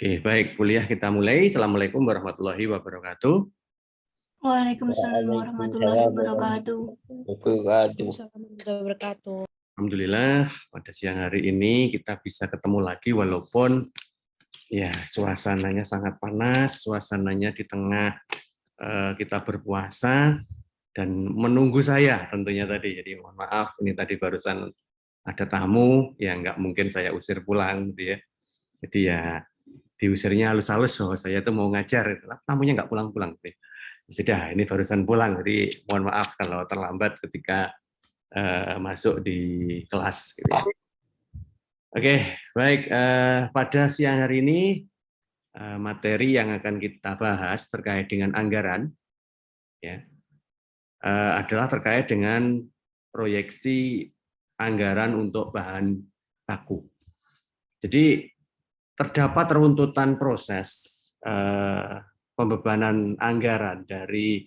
Oke, baik. Kuliah kita mulai. Assalamualaikum warahmatullahi wabarakatuh. Waalaikumsalam warahmatullahi wabarakatuh. Alhamdulillah, pada siang hari ini kita bisa ketemu lagi walaupun ya suasananya sangat panas, suasananya di tengah kita berpuasa dan menunggu saya tentunya tadi. Jadi mohon maaf, ini tadi barusan ada tamu yang nggak mungkin saya usir pulang, gitu ya. Jadi ya diusirnya halus-halus bahwa saya itu mau ngajar, tamunya nggak pulang-pulang. Sudah, ini barusan pulang, jadi mohon maaf kalau terlambat ketika masuk di kelas. Gitu ya. Oke, baik. Pada siang hari ini materi yang akan kita bahas terkait dengan anggaran, ya, adalah terkait dengan proyeksi anggaran untuk bahan baku. Jadi terdapat runtutan proses pembebanan anggaran dari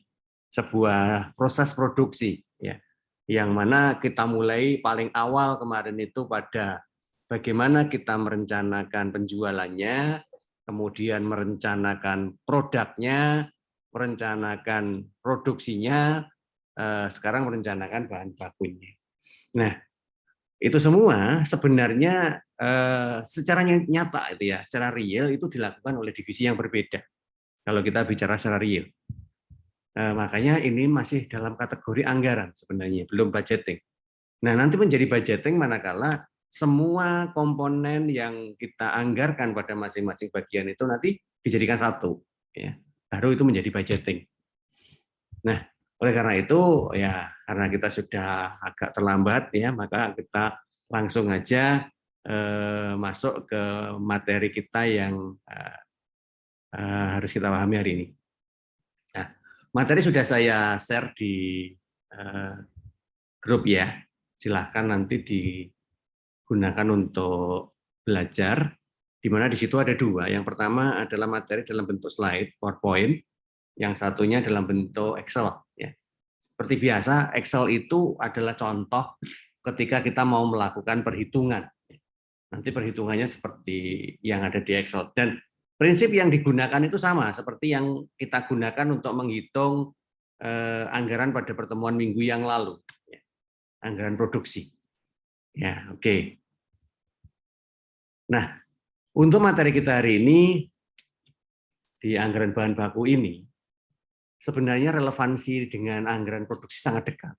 sebuah proses produksi, ya, yang mana kita mulai paling awal kemarin itu pada bagaimana kita merencanakan penjualannya, kemudian merencanakan produknya, merencanakan produksinya, sekarang merencanakan bahan bakunya. Nah, itu semua sebenarnya secara nyata itu ya, secara real itu dilakukan oleh divisi yang berbeda. Kalau kita bicara secara real, makanya ini masih dalam kategori anggaran sebenarnya, belum budgeting. Nah, nanti menjadi budgeting manakala semua komponen yang kita anggarkan pada masing-masing bagian itu nanti dijadikan satu, ya. Baru itu menjadi budgeting. Nah, oleh karena itu ya karena kita sudah agak terlambat ya, maka kita langsung aja masuk ke materi kita yang harus kita pahami hari ini. Nah, materi sudah saya share di grup ya. Silahkan nanti digunakan untuk belajar, di mana di situ ada dua. Yang pertama adalah materi dalam bentuk slide, PowerPoint. Yang satunya dalam bentuk Excel. Ya. Seperti biasa, Excel itu adalah contoh ketika kita mau melakukan perhitungan. Nanti perhitungannya seperti yang ada di Excel. Dan prinsip yang digunakan itu sama, seperti yang kita gunakan untuk menghitung anggaran pada pertemuan minggu yang lalu. Ya. Anggaran produksi. Ya, oke. Nah, untuk materi kita hari ini, di anggaran bahan baku ini, sebenarnya relevansi dengan anggaran produksi sangat dekat.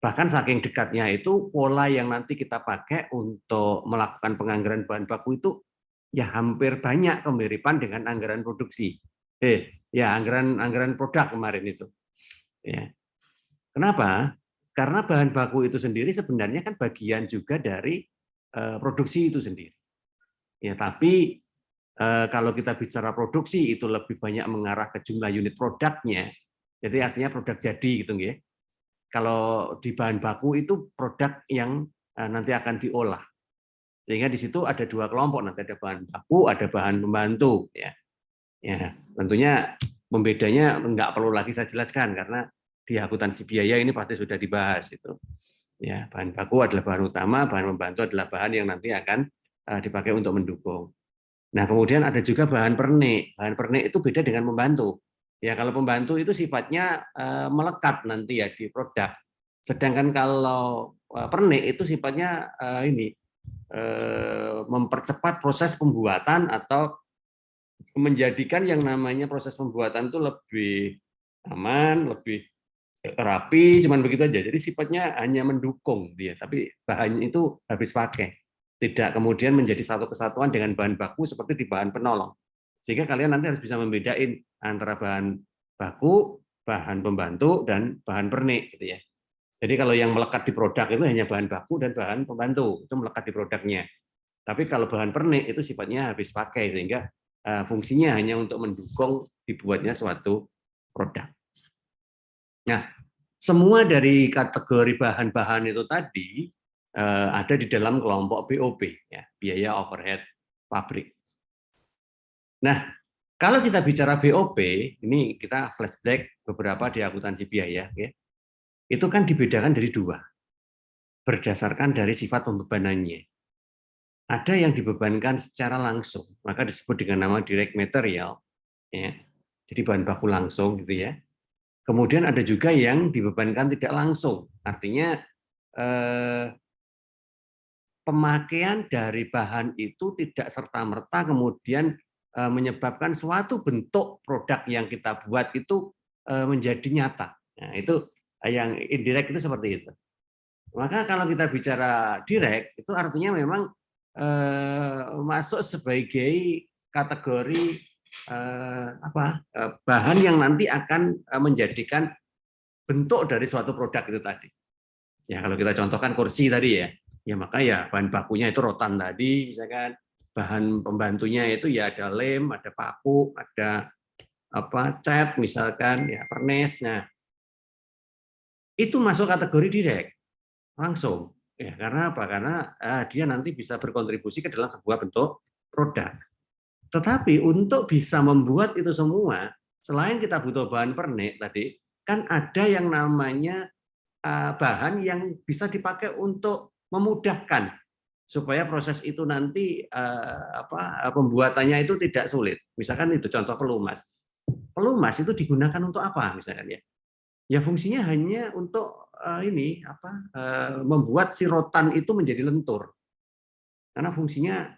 Bahkan saking dekatnya itu pola yang nanti kita pakai untuk melakukan penganggaran bahan baku itu ya hampir banyak kemiripan dengan anggaran produksi. Ya anggaran produk kemarin itu. Ya. Kenapa? Karena bahan baku itu sendiri sebenarnya kan bagian juga dari produksi itu sendiri. Ya, tapi kalau kita bicara produksi itu lebih banyak mengarah ke jumlah unit produknya. Jadi artinya produk jadi gitu ya. Kalau di bahan baku itu produk yang nanti akan diolah. Sehingga di situ ada dua kelompok, nanti ada bahan baku, ada bahan pembantu ya. Ya, tentunya pembedanya nggak perlu lagi saya jelaskan karena di akuntansi biaya ini pasti sudah dibahas itu. Ya, bahan baku adalah bahan utama, bahan pembantu adalah bahan yang nanti akan dipakai untuk mendukung. Nah, kemudian ada juga bahan pernik. Bahan pernik itu beda dengan pembantu. Ya, kalau pembantu itu sifatnya melekat nanti ya di produk. Sedangkan kalau pernik itu sifatnya mempercepat proses pembuatan atau menjadikan yang namanya proses pembuatan itu lebih aman, lebih rapi, cuman begitu aja. Jadi sifatnya hanya mendukung dia, tapi bahannya itu habis pakai. Tidak kemudian menjadi satu kesatuan dengan bahan baku seperti di bahan penolong. Sehingga kalian nanti harus bisa membedain antara bahan baku, bahan pembantu, dan bahan pernik. Gitu ya. Jadi kalau yang melekat di produk itu hanya bahan baku dan bahan pembantu, itu melekat di produknya. Tapi kalau bahan pernik itu sifatnya habis pakai, sehingga fungsinya hanya untuk mendukung dibuatnya suatu produk. Nah, semua dari kategori bahan-bahan itu tadi ada di dalam kelompok BOP, ya, biaya overhead pabrik. Nah, kalau kita bicara BOP, ini kita flashback beberapa di akuntansi biaya, ya, itu kan dibedakan dari dua, berdasarkan dari sifat pembebanannya. ada yang dibebankan secara langsung, maka disebut dengan nama direct material, ya. Jadi bahan baku langsung gitu ya. Kemudian ada juga yang dibebankan tidak langsung, artinya pemakaian dari bahan itu tidak serta-merta kemudian menyebabkan suatu bentuk produk yang kita buat itu menjadi nyata. Nah, itu yang indirect itu seperti itu. Maka kalau kita bicara direct itu artinya memang masuk sebagai kategori bahan yang nanti akan menjadikan bentuk dari suatu produk itu tadi. Ya kalau kita contohkan kursi tadi ya maka ya bahan bakunya itu rotan tadi, misalkan bahan pembantunya itu ya ada lem, ada paku, ada cat misalkan, ya pernes. Nah itu masuk kategori direct langsung. Ya karena apa? Karena dia nanti bisa berkontribusi ke dalam sebuah bentuk produk. Tetapi untuk bisa membuat itu semua, selain kita butuh bahan pernik tadi, kan ada yang namanya bahan yang bisa dipakai untuk memudahkan supaya proses itu nanti pembuatannya itu tidak sulit. Misalkan itu contoh pelumas. Pelumas itu digunakan untuk apa misalkan ya? Ya fungsinya hanya untuk membuat si rotan itu menjadi lentur. Karena fungsinya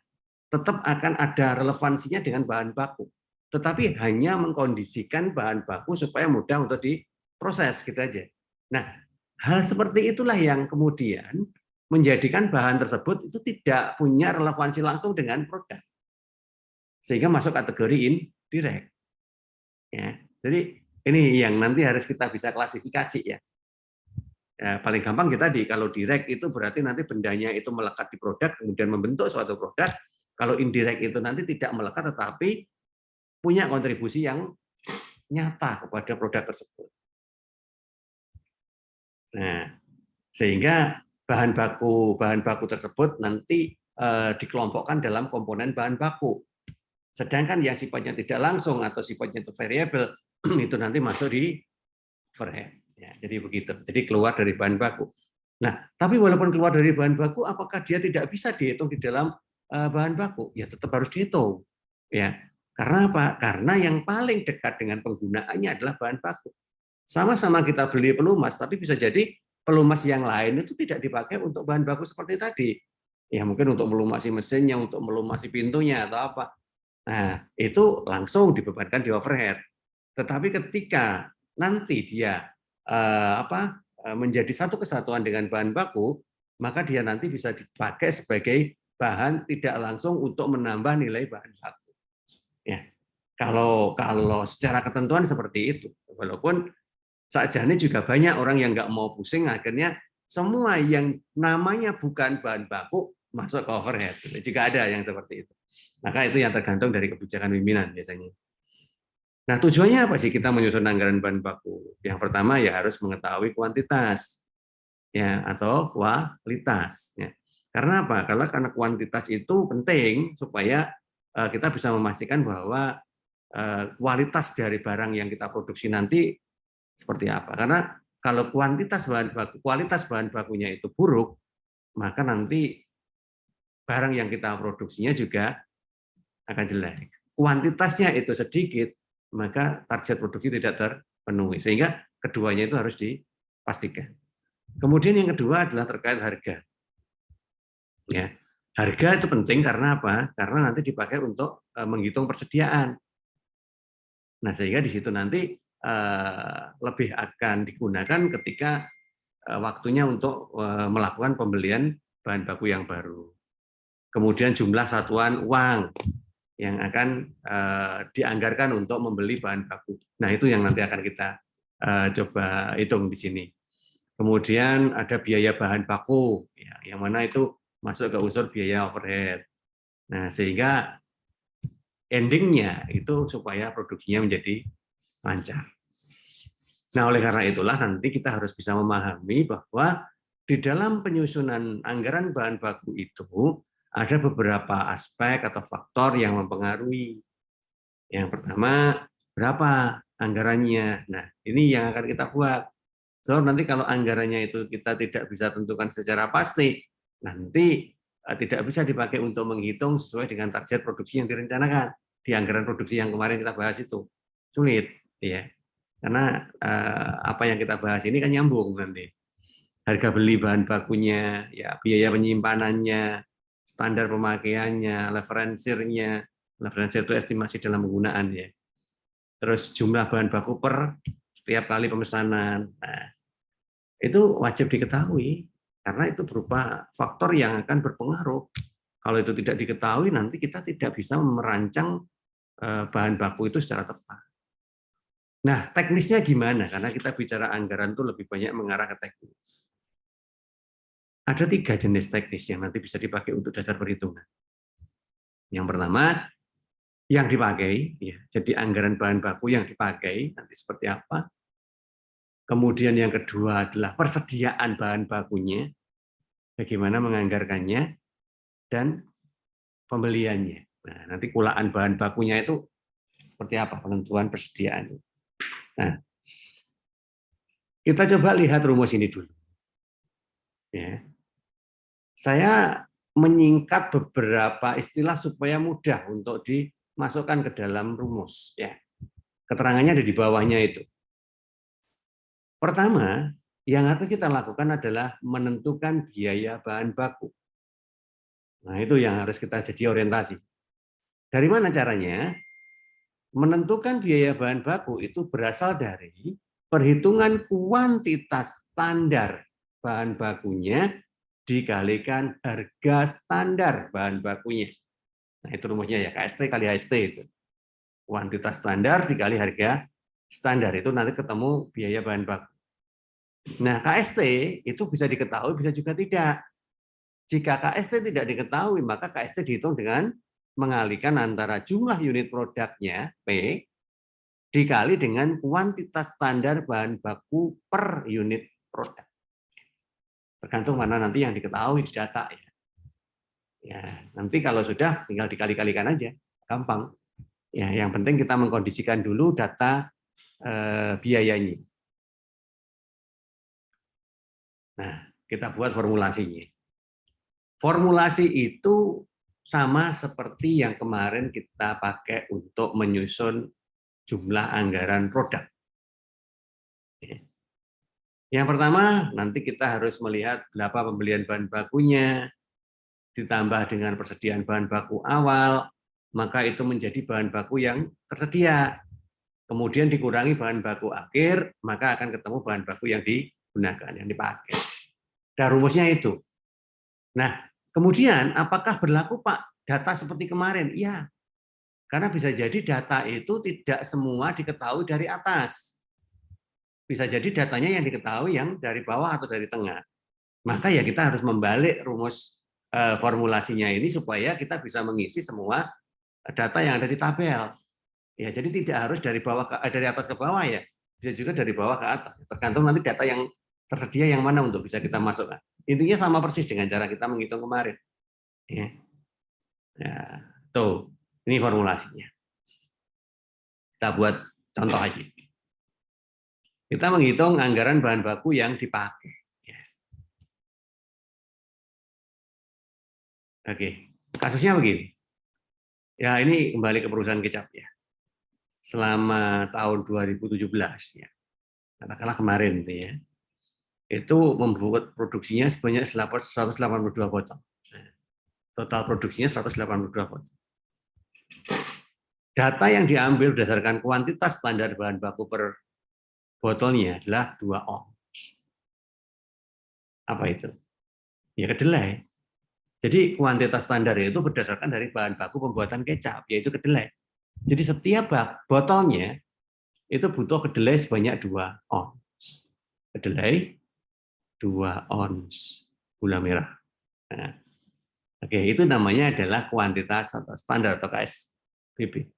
tetap akan ada relevansinya dengan bahan baku. Tetapi hanya mengkondisikan bahan baku supaya mudah untuk diproses gitu aja. Nah, hal seperti itulah yang kemudian menjadikan bahan tersebut itu tidak punya relevansi langsung dengan produk. Sehingga masuk kategori indirect. Ya. Jadi ini yang nanti harus kita bisa klasifikasi ya. Ya, paling gampang kita kalau direct itu berarti nanti bendanya itu melekat di produk kemudian membentuk suatu produk. Kalau indirect itu nanti tidak melekat tetapi punya kontribusi yang nyata kepada produk tersebut. Nah, sehingga bahan baku tersebut nanti dikelompokkan dalam komponen bahan baku. Sedangkan yang sifatnya tidak langsung atau sifatnya itu variable itu nanti masuk di overhead. Ya, jadi begitu. Jadi keluar dari bahan baku. Nah, tapi walaupun keluar dari bahan baku, apakah dia tidak bisa dihitung di dalam bahan baku? Ya tetap harus dihitung. Ya, karena apa? Karena yang paling dekat dengan penggunaannya adalah bahan baku. Sama-sama kita beli pelumas, tapi bisa jadi pelumas yang lain itu tidak dipakai untuk bahan baku seperti tadi. Ya mungkin untuk melumasi mesinnya, untuk melumasi pintunya atau apa. Nah, itu langsung dibebankan di overhead. Tetapi ketika nanti dia menjadi satu kesatuan dengan bahan baku, maka dia nanti bisa dipakai sebagai bahan tidak langsung untuk menambah nilai bahan baku. Ya, kalau secara ketentuan seperti itu, walaupun sakjane juga banyak orang yang nggak mau pusing, akhirnya semua yang namanya bukan bahan baku masuk ke overhead. Jika ada yang seperti itu, maka itu yang tergantung dari kebijakan pimpinan biasanya. Nah, tujuannya apa sih kita menyusun anggaran bahan baku? Yang pertama ya harus mengetahui kuantitas ya atau kualitas ya. Karena apa? Karena kuantitas itu penting supaya kita bisa memastikan bahwa kualitas dari barang yang kita produksi nanti seperti apa. Karena kalau kualitas bahan bakunya itu buruk, maka nanti barang yang kita produksinya juga akan jelek. Kuantitasnya itu sedikit, maka target produksi tidak terpenuhi. Sehingga keduanya itu harus dipastikan. Kemudian yang kedua adalah terkait harga. Ya, harga itu penting karena apa? Karena nanti dipakai untuk menghitung persediaan. Nah, sehingga di situ nanti lebih akan digunakan ketika waktunya untuk melakukan pembelian bahan baku yang baru. Kemudian jumlah satuan uang yang akan dianggarkan untuk membeli bahan baku. Nah, itu yang nanti akan kita coba hitung di sini. Kemudian ada biaya bahan baku, ya, yang mana itu masuk ke unsur biaya overhead. Nah, sehingga endingnya itu supaya produksinya menjadi lancar. Nah, oleh karena itulah nanti kita harus bisa memahami bahwa di dalam penyusunan anggaran bahan baku itu ada beberapa aspek atau faktor yang mempengaruhi. Yang pertama, berapa anggarannya. Nah, ini yang akan kita buat. So, nanti kalau anggarannya itu kita tidak bisa tentukan secara pasti, nanti tidak bisa dipakai untuk menghitung sesuai dengan target produksi yang direncanakan di anggaran produksi yang kemarin kita bahas itu. Sulit, ya. Karena apa yang kita bahas ini kan nyambung nanti. Harga beli bahan bakunya, ya biaya penyimpanannya, standar pemakaiannya, referensirnya, referensir itu estimasi dalam penggunaan ya. Terus jumlah bahan baku per setiap kali pemesanan. Nah, itu wajib diketahui karena itu berupa faktor yang akan berpengaruh. Kalau itu tidak diketahui, nanti kita tidak bisa merancang bahan baku itu secara tepat. Nah, teknisnya gimana? Karena kita bicara anggaran itu lebih banyak mengarah ke teknis. Ada 3 jenis teknis yang nanti bisa dipakai untuk dasar perhitungan. Yang pertama, yang dipakai, ya, jadi anggaran bahan baku yang dipakai nanti seperti apa. Kemudian yang kedua adalah persediaan bahan bakunya, bagaimana menganggarkannya, dan pembeliannya. Nah, nanti kulaan bahan bakunya itu seperti apa penentuan persediaan. Nah, kita coba lihat rumus ini dulu. Ya. Saya menyingkat beberapa istilah supaya mudah untuk dimasukkan ke dalam rumus. Ya. Keterangannya ada di bawahnya itu. Pertama, yang harus kita lakukan adalah menentukan biaya bahan baku. Nah, itu yang harus kita jadi orientasi. Dari mana caranya? Menentukan biaya bahan baku itu berasal dari perhitungan kuantitas standar bahan bakunya dikalikan harga standar bahan bakunya. Nah, itu rumusnya ya, KST kali HST itu. Kuantitas standar dikali harga standar, itu nanti ketemu biaya bahan baku. Nah, KST itu bisa diketahui, bisa juga tidak. Jika KST tidak diketahui, maka KST dihitung dengan mengalihkan antara jumlah unit produknya, P, dikali dengan kuantitas standar bahan baku per unit produk. Tergantung mana nanti yang diketahui di data. Ya, nanti kalau sudah, tinggal dikali-kalikan aja. Gampang. Ya, yang penting kita mengkondisikan dulu data biayanya. Nah, kita buat formulasinya. Formulasi itu sama seperti yang kemarin kita pakai untuk menyusun jumlah anggaran produk. Yang pertama, nanti kita harus melihat berapa pembelian bahan bakunya, ditambah dengan persediaan bahan baku awal, maka itu menjadi bahan baku yang tersedia. Kemudian dikurangi bahan baku akhir, maka akan ketemu bahan baku yang digunakan, yang dipakai. Dan rumusnya itu. Nah, kemudian apakah berlaku Pak data seperti kemarin? Iya, karena bisa jadi data itu tidak semua diketahui dari atas. Bisa jadi datanya yang diketahui yang dari bawah atau dari tengah. Maka ya kita harus membalik rumus formulasinya ini supaya kita bisa mengisi semua data yang ada di tabel. Ya, jadi tidak harus dari bawah dari atas ke bawah ya. Bisa juga dari bawah ke atas. Tergantung nanti data yang tersedia yang mana untuk bisa kita masukkan. Intinya sama persis dengan cara kita menghitung kemarin. Ya. Ya, tuh, ini formulasinya. Kita buat contoh aja. Kita menghitung anggaran bahan baku yang dipakai. Ya. Oke, kasusnya begini. Ya, ini kembali ke perusahaan kecap ya. Selama tahun 2017 ya. Katakanlah kemarin ya. Itu membuat produksinya sebanyak 182 botol. Total produksinya 182 botol. Data yang diambil berdasarkan kuantitas standar bahan baku per botolnya adalah 2 ons. Apa itu? Ya kedelai. Jadi kuantitas standar itu berdasarkan dari bahan baku pembuatan kecap, yaitu kedelai. Jadi setiap botolnya itu butuh kedelai sebanyak 2 ons. Kedelai 2 ons gula merah. Nah, oke, itu namanya adalah kuantitas atau standar atau KSBB.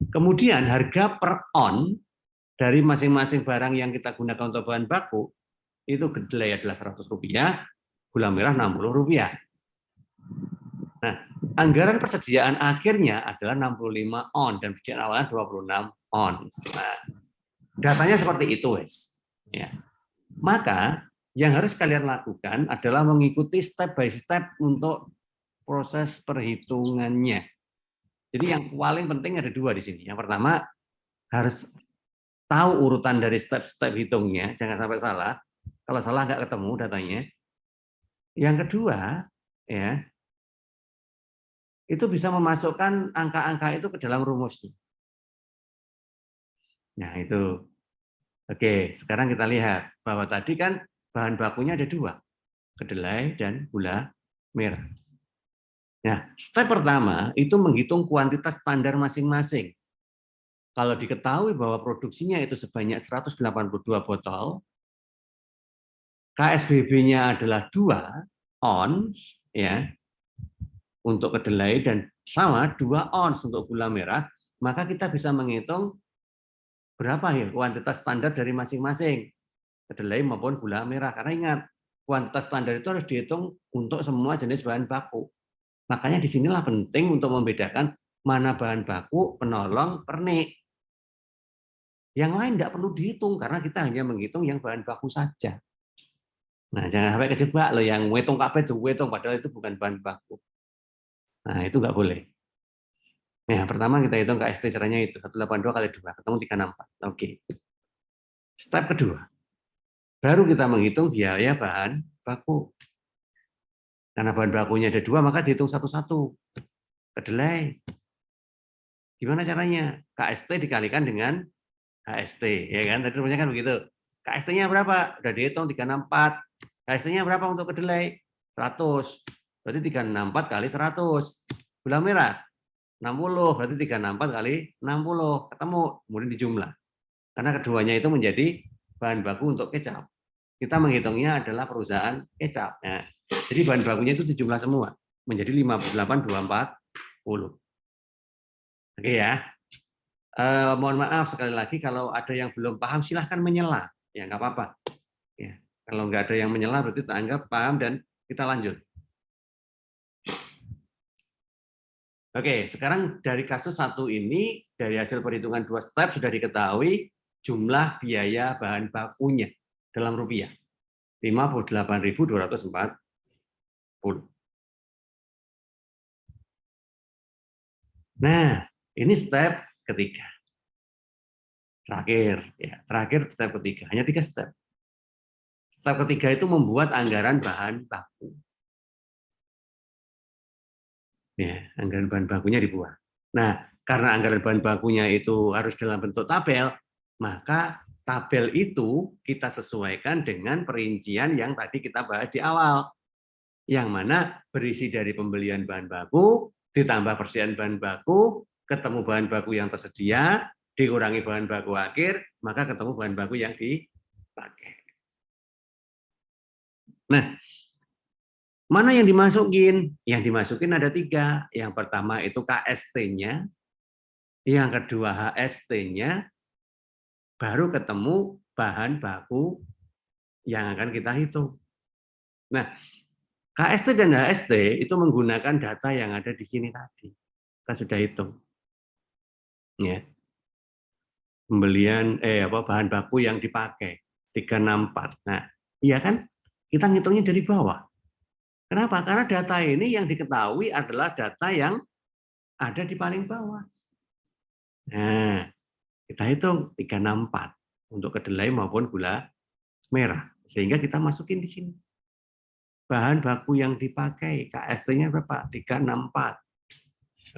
Kemudian harga per on dari masing-masing barang yang kita gunakan untuk bahan baku, itu kedelai adalah Rp100, gula merah Rp60. Nah, anggaran persediaan akhirnya adalah 65 on dan persediaan awalnya 26 on. Nah, datanya seperti itu, wes. Ya. Maka Yang harus kalian lakukan adalah mengikuti step by step untuk proses perhitungannya. Jadi yang paling penting ada dua di sini. Yang pertama, harus tahu urutan dari step-step hitungnya, jangan sampai salah. Kalau salah nggak ketemu datanya. Yang kedua, ya, itu bisa memasukkan angka-angka itu ke dalam rumusnya. Nah, itu. Oke, sekarang kita lihat bahwa tadi kan bahan bakunya ada dua, kedelai dan gula merah. Nah, step pertama itu menghitung kuantitas standar masing-masing. Kalau diketahui bahwa produksinya itu sebanyak 182 botol, KSBB-nya adalah 2 ons, ya, untuk kedelai dan sama 2 ons untuk gula merah, maka kita bisa menghitung berapa ya kuantitas standar dari masing-masing kedelai maupun gula merah. Karena ingat, kuantitas standar itu harus dihitung untuk semua jenis bahan baku. Makanya disinilah penting untuk membedakan mana bahan baku, penolong, pernik. Yang lain tidak perlu dihitung karena kita hanya menghitung yang bahan baku saja. Nah, jangan sampai kejebak loh yang wetung kabeh wetung padahal itu bukan bahan baku. Nah, itu nggak boleh. Nah, pertama kita hitung KST caranya itu 182 kali 2 ketemu 364. Oke. Step kedua. Baru kita menghitung biaya bahan baku. Karena bahan bakunya ada 2 maka dihitung satu-satu. Kedelai. Gimana caranya? KST dikalikan dengan HST, ya kan? Tadi rumusnya kan begitu. KST-nya berapa? Udah dihitung 364. KST-nya berapa untuk kedelai? 100. Berarti 364 kali 100. Gula merah 60, berarti 364 kali 60. Ketemu, kemudian dijumlah. Karena keduanya itu menjadi bahan baku untuk kecap. Kita menghitungnya adalah perusahaan kecap. Nah, jadi bahan bakunya itu dijumlah semua. Menjadi 58,240. Oke ya. Mohon maaf sekali lagi kalau ada yang belum paham silahkan menyela, ya nggak apa-apa. Ya, kalau nggak ada yang menyela berarti kita anggap paham dan kita lanjut. Oke, sekarang dari kasus satu ini dari hasil perhitungan 2 step sudah diketahui jumlah biaya bahan bakunya dalam rupiah 58.240. Nah, ini step ketiga. Terakhir step ketiga, hanya 3 step. Step ketiga itu membuat anggaran bahan baku. Ya, anggaran bahan bakunya dibuat. Nah, karena anggaran bahan bakunya itu harus dalam bentuk tabel, maka tabel itu kita sesuaikan dengan perincian yang tadi kita bahas di awal. Yang mana berisi dari pembelian bahan baku, ditambah persediaan bahan baku, ketemu bahan baku yang tersedia, dikurangi bahan baku akhir, maka ketemu bahan baku yang dipakai. Nah, mana yang dimasukin? Yang dimasukin ada 3. Yang pertama itu KST-nya, yang kedua HST-nya, baru ketemu bahan baku yang akan kita hitung. Nah, KST dan HST itu menggunakan data yang ada di sini tadi. Kita sudah hitung. Ya. Pembelian bahan baku yang dipakai 364. Nah, iya kan? Kita ngitungnya dari bawah. Kenapa? Karena data ini yang diketahui adalah data yang ada di paling bawah. Nah, kita hitung 364 untuk kedelai maupun gula merah. Sehingga kita masukin di sini. Bahan baku yang dipakai, KST-nya berapa? 364.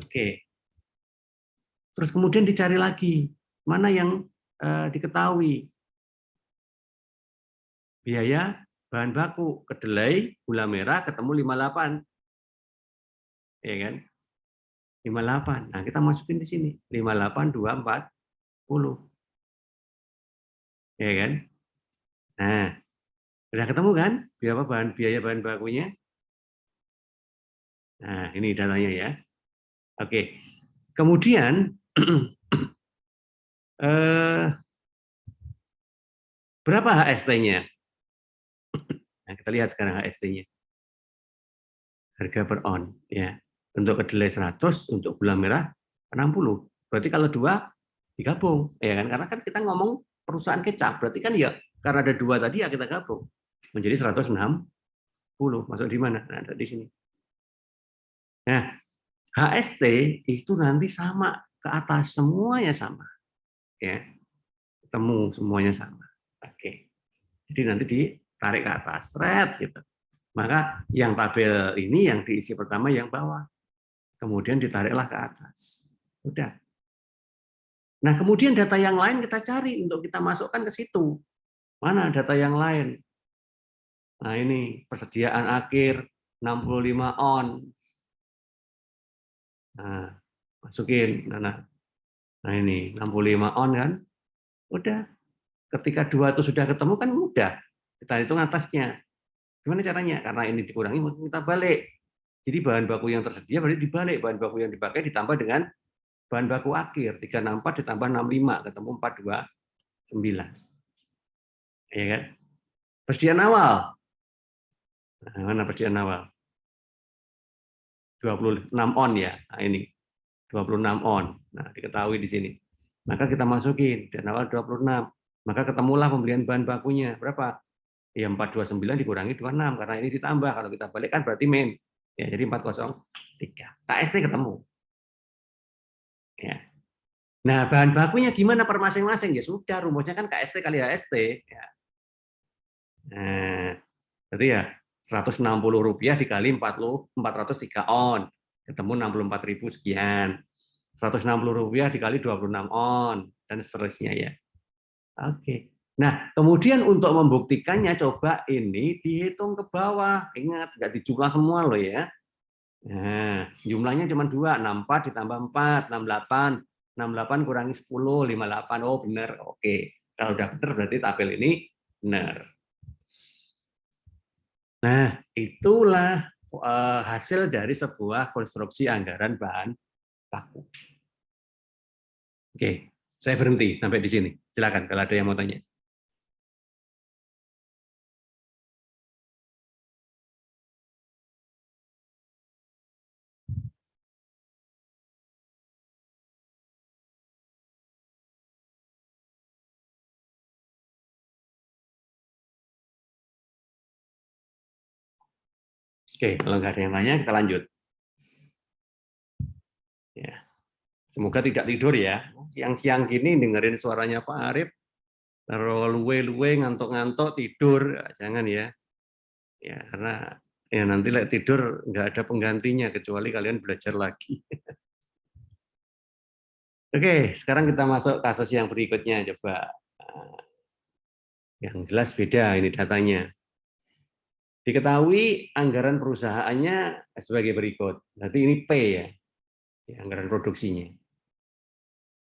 Oke. Terus kemudian dicari lagi, mana yang diketahui. Biaya bahan baku, kedelai, gula merah ketemu 58. Ya kan? 58. Nah, kita masukin di sini. 58,240. Ya kan? Nah, udah ketemu kan? Biaya bahan bakunya? Nah, ini datanya ya. Oke. Kemudian berapa HST-nya? Nah, kita lihat sekarang HST-nya. Harga per on, ya. Untuk kedelai 100, untuk gula merah 60. Berarti kalau 2 digabung, ya kan? Karena kan kita ngomong perusahaan kecap, berarti kan ya karena ada 2 tadi ya kita gabung. menjadi 160. Masuk di mana? Nah, ada di sini. Nah, HST itu nanti sama ke atas, semuanya sama. Ya. Ketemu semuanya sama. Oke. Jadi nanti ditarik ke atas, red gitu. Maka yang tabel ini yang diisi pertama yang bawah. Kemudian ditariklah ke atas. Udah. Nah, kemudian data yang lain kita cari untuk kita masukkan ke situ. Mana data yang lain? Nah, ini persediaan akhir 65 on. Nah, masukin. Nah ini 65 on kan. Udah. Ketika dua itu sudah ketemu kan mudah. Kita hitung atasnya. Gimana caranya? Karena ini dikurangi, kita balik. Jadi bahan baku yang tersedia berarti dibalik. Bahan baku yang dipakai ditambah dengan bahan baku akhir. 364 ditambah 65, ketemu 429. Ya kan? Persediaan awal. Nah, mana persediaan awal? 26 on ya. Nah, ini 26 on. Nah, diketahui di sini. Maka kita masukin dan awal 26. Maka ketemulah pembelian bahan bakunya. Berapa? Ya 429 dikurangi 26 karena ini ditambah. Kalau kita balik kan berarti min. Ya, jadi 403. KST ketemu. Ya. Nah, bahan bakunya gimana per masing-masing? Ya sudah, rumusnya kan KST kali HST. Ya. Nah, berarti ya Rp160 dikali 403 on. Ketemu 64.000 sekian. Rp160 dikali 26 on. Dan seterusnya ya. Oke. Nah, kemudian untuk membuktikannya, coba ini dihitung ke bawah. Ingat, nggak dijumlah semua loh ya. Nah, jumlahnya cuma 2, 64 ditambah 4, 68. 68 kurangi 10, 58. Oh, benar. Oke. Kalau udah benar, berarti tabel ini benar. Nah, itulah hasil dari sebuah konstruksi anggaran bahan baku. Oke, saya berhenti sampai di sini. Silakan kalau ada yang mau tanya. Oke, kalau nggak ada yang nanya, kita lanjut. Ya, semoga tidak tidur ya. Siang-siang gini dengerin suaranya Pak Arif, terus luwe-luwe, ngantuk-ngantuk, tidur, jangan ya. Ya, karena ya nanti tidur nggak ada penggantinya kecuali kalian belajar lagi. Oke, sekarang kita masuk kasus yang berikutnya. Coba yang jelas beda ini datanya. Diketahui anggaran perusahaannya sebagai berikut. Berarti ini P ya, anggaran produksinya.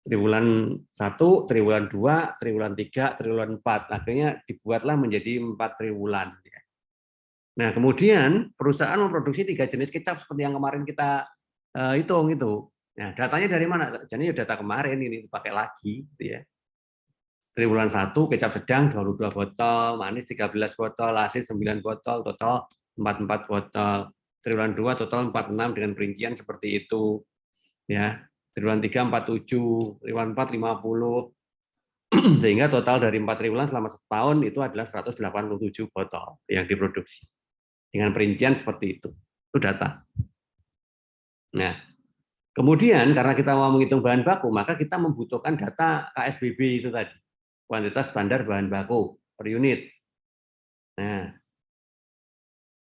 Triwulan 1, triwulan 2, triwulan 3, triwulan 4. Akhirnya dibuatlah menjadi 4 triwulan. Nah, kemudian perusahaan memproduksi 3 jenis kecap seperti yang kemarin kita hitung itu. Nah, datanya dari mana? Jadi data kemarin ini dipakai lagi, gitu ya. Triwulan 1 kecap sedang 22 botol, manis 13 botol, asin 9 botol, total 44 botol. Triwulan 2 total 46 dengan perincian seperti itu. Ya. Triwulan 3 47, triwulan 4 50. Sehingga total dari 4 triwulan selama setahun itu adalah 187 botol yang diproduksi. Dengan perincian seperti itu. Itu data. Nah, kemudian karena kita mau menghitung bahan baku, maka kita membutuhkan data KSBB itu tadi. Kuantitas standar bahan baku per unit. Nah,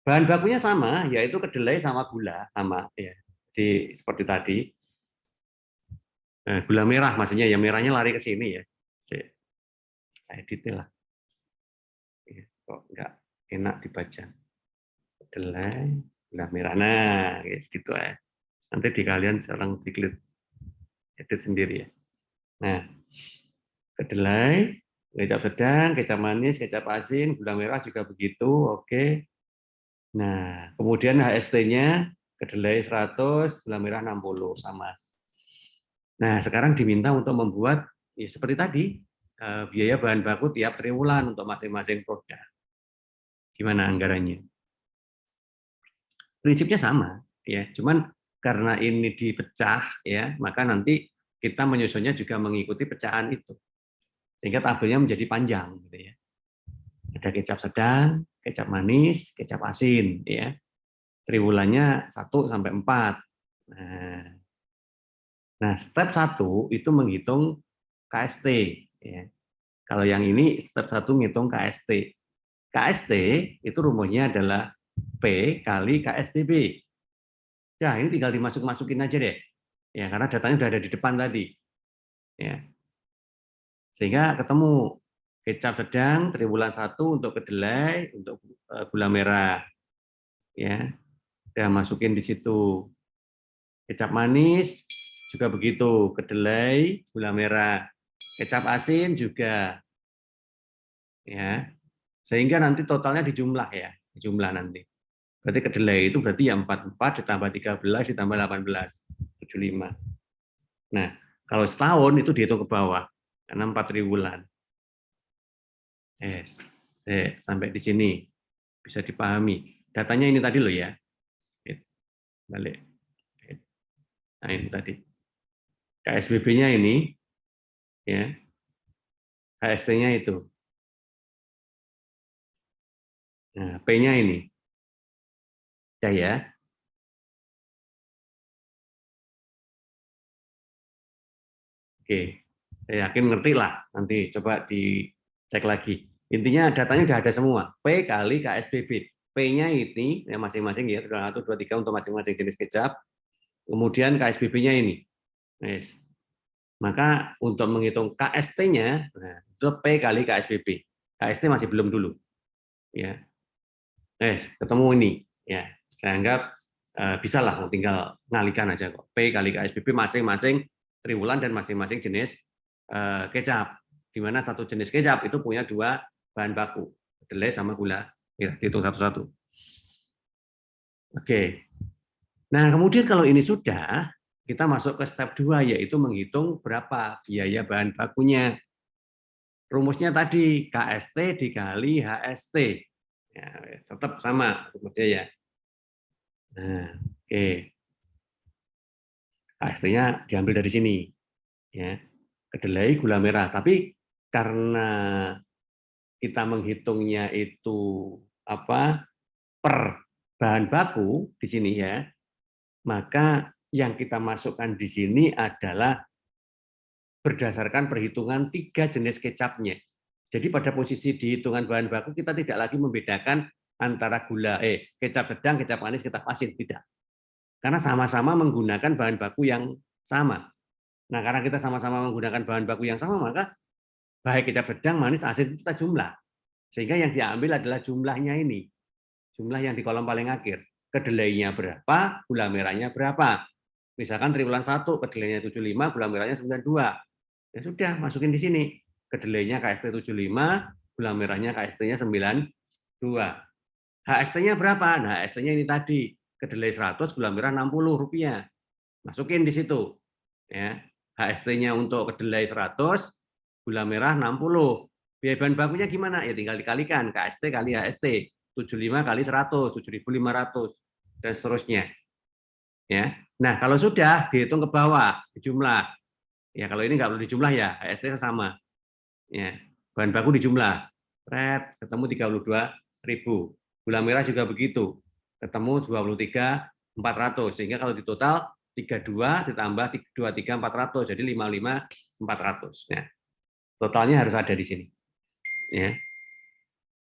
bahan bakunya sama, yaitu kedelai sama gula, sama ya. Jadi seperti tadi. Nah, gula merah maksudnya ya, merahnya lari ke sini ya. Kayak detail lah. Kok nggak enak dibaca. Kedelai, gula merah. Nah, gitu ya. Nanti di kalian sekarang diklik edit sendiri ya. Nah, kedelai, kecap sedang, kecap manis, kecap asin, gula merah juga begitu, oke. Nah, kemudian HST-nya kedelai 100, gula merah 60 sama. Nah, sekarang diminta untuk membuat ya seperti tadi biaya bahan baku tiap triwulan untuk masing-masing produk. Gimana anggarannya? Prinsipnya sama, ya. Cuman karena ini dipecah, ya, maka nanti kita menyusunnya juga mengikuti pecahan itu. Sehingga tabelnya menjadi panjang gitu ya. Ada kecap sedang, kecap manis, kecap asin, ya. Triwulannya 1 sampai 4. Nah, step 1 itu menghitung KST, ya. Kalau yang ini step 1 menghitung KST. KST itu rumusnya adalah P kali KSBB. Ya, ini tinggal dimasuk-masukin aja deh. Ya, karena datanya sudah ada di depan tadi. Ya. Sehingga ketemu kecap sedang triwulan 1 untuk kedelai, untuk gula merah. Ya. Udah masukin di situ. Kecap manis juga begitu, kedelai, gula merah. Kecap asin juga. Ya. Sehingga nanti totalnya dijumlah ya, dijumlah nanti. Berarti kedelai itu berarti ya 44 ditambah 13 ditambah 18, 75. Nah, kalau setahun itu dihitung ke bawah, karena 4 triwulan. Yes. Sampai di sini bisa dipahami. Datanya ini tadi loh ya. Balik. Nah, ini tadi. KSBB-nya ini, ya. HST-nya itu. Nah, P-nya ini. Ya, ya. Oke. Saya yakin ngerti lah. Nanti coba dicek lagi. Intinya datanya sudah ada semua. P kali KSBB. P-nya ini, ya masing-masing ya, 1, 2, 3 untuk masing-masing jenis kecap. Kemudian KSBB-nya ini. Yes. Maka untuk menghitung KST-nya, nah, itu P kali KSBB. KST masih belum dulu. Ya. Ketemu ini. Ya. Saya anggap bisa lah, tinggal ngalikan aja kok. P kali KSBB masing-masing triwulan dan masing-masing jenis kecap. Di mana satu jenis kecap itu punya 2 bahan baku, kedelai sama gula. Ya, hitung satu-satu. Oke. Nah, kemudian kalau ini sudah, kita masuk ke step 2, yaitu menghitung berapa biaya bahan bakunya. Rumusnya tadi, KST dikali HST. Ya, tetap sama rumusnya ya. Nah, oke. KST-nya diambil dari sini. Ya. Kedelai, gula merah. Tapi karena kita menghitungnya itu per bahan baku di sini ya, maka yang kita masukkan di sini adalah berdasarkan perhitungan 3 jenis kecapnya. Jadi pada posisi di hitungan bahan baku kita tidak lagi membedakan antara kecap sedang, kecap manis, kecap asin, tidak. Karena sama-sama menggunakan bahan baku yang sama. Nah, karena kita sama-sama menggunakan bahan baku yang sama, maka baik kecap sedang, manis, asin itu kita jumlah. Sehingga yang diambil adalah jumlahnya ini. Jumlah yang di kolom paling akhir. Kedelainya berapa, gula merahnya berapa. Misalkan triwulan 1, kedelainya 75, gula merahnya 92. Ya sudah, masukin di sini. Kedelainya KST 75, gula merahnya KST-nya 92. HST-nya berapa? Nah, HST-nya ini tadi. Kedelai 100, gula merah Rp60. Masukin di situ. Ya. HST-nya untuk kedelai 100, gula merah 60. Biaya bahan bakunya gimana? Ya tinggal dikalikan. KST kali HST. 75 kali 100, 7.500. Dan seterusnya. Ya. Nah, kalau sudah, dihitung ke bawah, dijumlah. Ya, kalau ini nggak perlu dijumlah ya, HST sama. Ya, bahan baku dijumlah. Ketemu 32.000. Gula merah juga begitu. Ketemu 23.400. Sehingga kalau di total 32 ditambah 23.400 jadi 55.400. Ya. Totalnya harus ada di sini. Ya.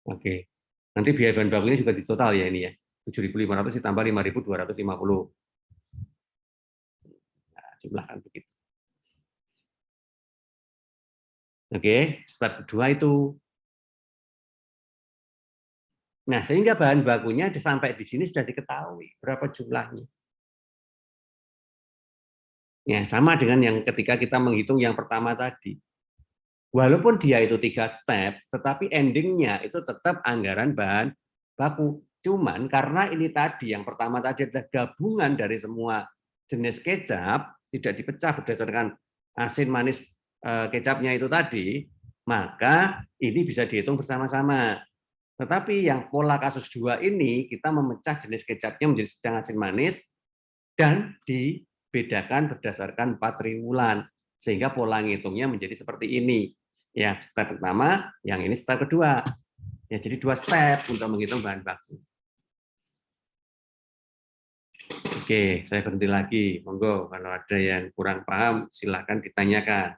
Oke. Nanti biaya bahan bakunya juga di total ya ini ya. 7.500 ditambah 5.250. Nah, jumlahkan begitu. Oke, step kedua itu. Nah, sehingga bahan bakunya sampai di sini sudah diketahui berapa jumlahnya. Ya, sama dengan yang ketika kita menghitung yang pertama tadi. Walaupun dia itu 3 step, tetapi endingnya itu tetap anggaran bahan baku. Cuman karena ini tadi, yang pertama tadi adalah gabungan dari semua jenis kecap, tidak dipecah berdasarkan asin, manis, kecapnya itu tadi, maka ini bisa dihitung bersama-sama. Tetapi yang pola kasus 2 ini, kita memecah jenis kecapnya menjadi sedang, asin, manis, dan dibedakan berdasarkan 4 triwulan. Sehingga pola ngitungnya menjadi seperti ini. Ya, step pertama, yang ini step kedua. Ya, jadi 2 step untuk menghitung bahan baku. Oke, saya berhenti lagi. Monggo, kalau ada yang kurang paham, silakan ditanyakan.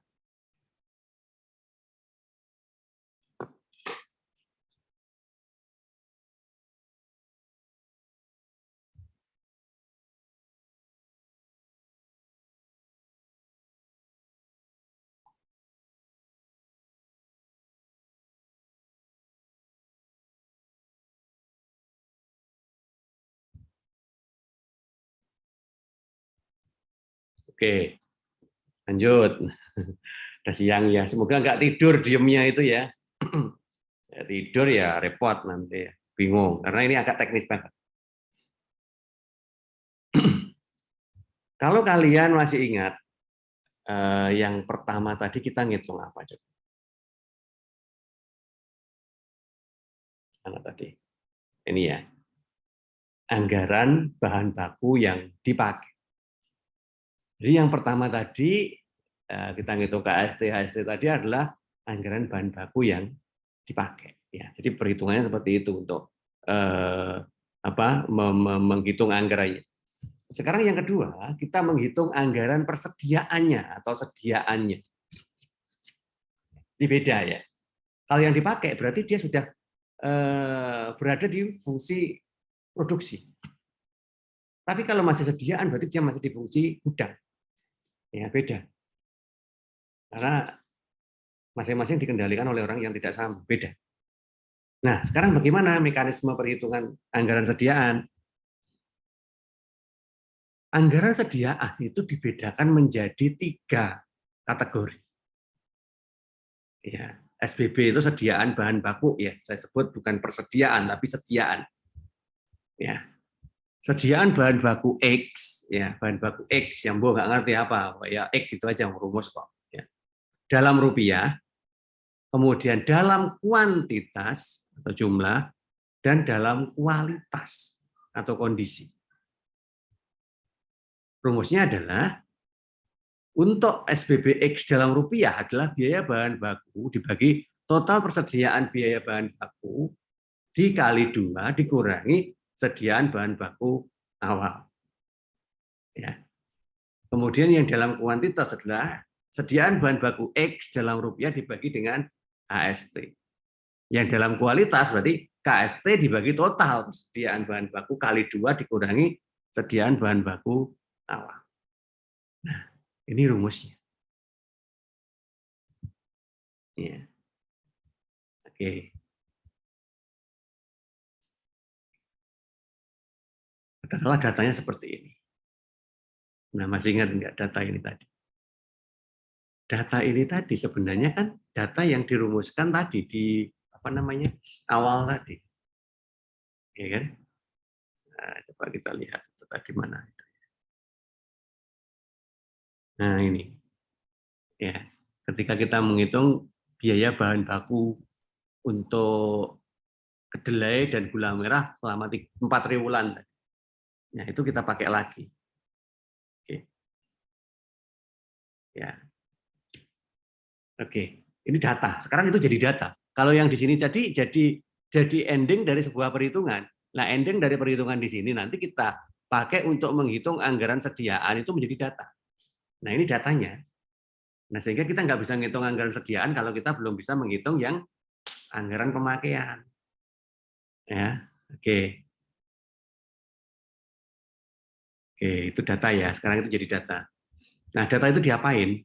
Oke, lanjut. Udah siang ya, semoga nggak tidur diemnya itu ya. Ya tidur ya repot nanti, bingung, karena ini agak teknis banget. Kalau kalian masih ingat, yang pertama tadi kita ngitung apa coba? Mana tadi? Ini ya, anggaran bahan baku yang dipakai. Jadi yang pertama tadi kita ngitung KST, HST tadi adalah anggaran bahan baku yang dipakai. Ya, jadi perhitungannya seperti itu untuk menghitung anggarannya. Sekarang yang kedua, kita menghitung anggaran persediaannya atau sediaannya. Ini beda ya. Kalau yang dipakai berarti dia sudah berada di fungsi produksi. Tapi kalau masih sediaan berarti dia masih di fungsi gudang. Ya, beda. Karena masing-masing dikendalikan oleh orang yang tidak sama, beda. Nah, sekarang bagaimana mekanisme perhitungan anggaran sediaan? Anggaran sediaan itu dibedakan menjadi 3 kategori. Ya, SBB itu sediaan bahan baku ya, saya sebut bukan persediaan tapi sediaan. Ya. Sediaan bahan baku X, ya bahan baku X yang nggak ngerti apa, ya X itu aja rumus kok. Ya. Dalam rupiah, kemudian dalam kuantitas atau jumlah, dan dalam kualitas atau kondisi. Rumusnya adalah untuk SBBX dalam rupiah adalah biaya bahan baku dibagi total persediaan biaya bahan baku dikali 2 dikurangi sediaan bahan baku awal. Ya. Kemudian yang dalam kuantitas adalah sediaan bahan baku X dalam rupiah dibagi dengan HST. Yang dalam kualitas berarti KST dibagi total sediaan bahan baku kali 2 dikurangi sediaan bahan baku awal. Nah, ini rumusnya. Ya. Oke. Katakanlah datanya seperti ini. Nah, masih ingat nggak data ini tadi? Data ini tadi sebenarnya kan data yang dirumuskan tadi di awal tadi, ya kan? Nah, coba kita lihat itu tadi mana. Nah ini, ya, ketika kita menghitung biaya bahan baku untuk kedelai dan gula merah selama 4 triwulan, nah itu kita pakai lagi. Oke. Ya. Oke, ini data. Sekarang itu jadi data. Kalau yang di sini jadi ending dari sebuah perhitungan. Nah, ending dari perhitungan di sini nanti kita pakai untuk menghitung anggaran sediaan itu menjadi data. Nah, ini datanya. Nah, sehingga kita nggak bisa menghitung anggaran sediaan kalau kita belum bisa menghitung yang anggaran pemakaian. Ya, oke. Oke, itu data ya. Sekarang itu jadi data. Nah, data itu diapain?